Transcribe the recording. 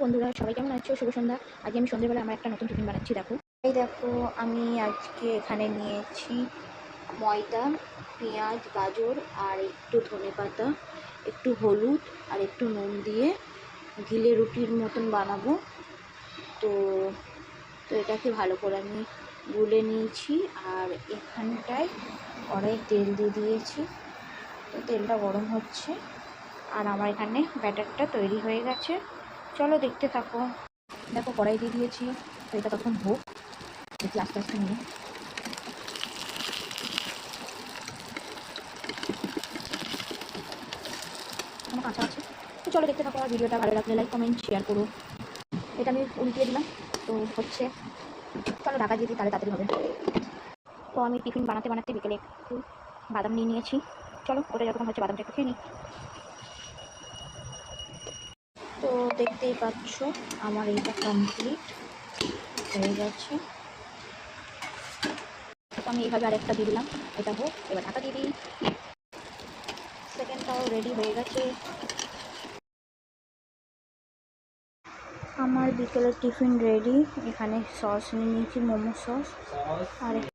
বন্ধুরা, সবাই কেমন আছো? শুভ সন্ধ্যা। আজকে আমি সন্ধ্যেবেলা আমার একটা নতুন টিফিন বানাচ্ছি। দেখো, এই দেখো, আমি আজকে এখানে নিয়েছি ময়দা, পেঁয়াজ, গাজর আর একটু ধনেপাতা, একটু হলুদ আর একটু নুন দিয়ে ঘিলে রুটির মতন বানাবো। তো তো এটাকে ভালো করে আমি গুলে নিয়েছি। আর এখানটায় কড়াই তেল দিয়ে দিয়েছি। তো তেলটা গরম হচ্ছে আর আমার এখানে ব্যাটারটা তৈরি হয়ে গেছে। চলো দেখতে থাকো। দেখো, কড়াই দিয়ে দিয়েছি। তো এটা তখন হোক, দেখি আস্তে আস্তে নিয়ে কোনো কাঁচা আছে। তো চলো দেখতে থাকো, আর ভিডিওটা ভালো লাগলে লাইক কমেন্ট শেয়ার করো। এটা আমি উল্টিয়ে দিলাম। তো হচ্ছে, চলো ঢাকা দিয়ে দিই, তাহলে তাড়াতাড়ি হবে। তো আমি টিফিন বানাতে বানাতে বিকেলে একটু বাদাম নিয়ে নিয়েছি। চলো ওটা যতক্ষণ হচ্ছে বাদামটা একটু খেয়ে নিই। তো দেখতেই পাচ্ছ আমার এইটা কমপ্লিট হয়ে গেছে। তো আমি এইভাবে আরেকটা দিয়ে দিলাম। এটা হোক, এবার ঢাকা দিয়ে দিই। সেকেন্ডটাও রেডি হয়ে গেছে। আমার বিকেলের টিফিন রেডি। এখানে সস নিয়ে নিয়েছি, মোমো সস। আর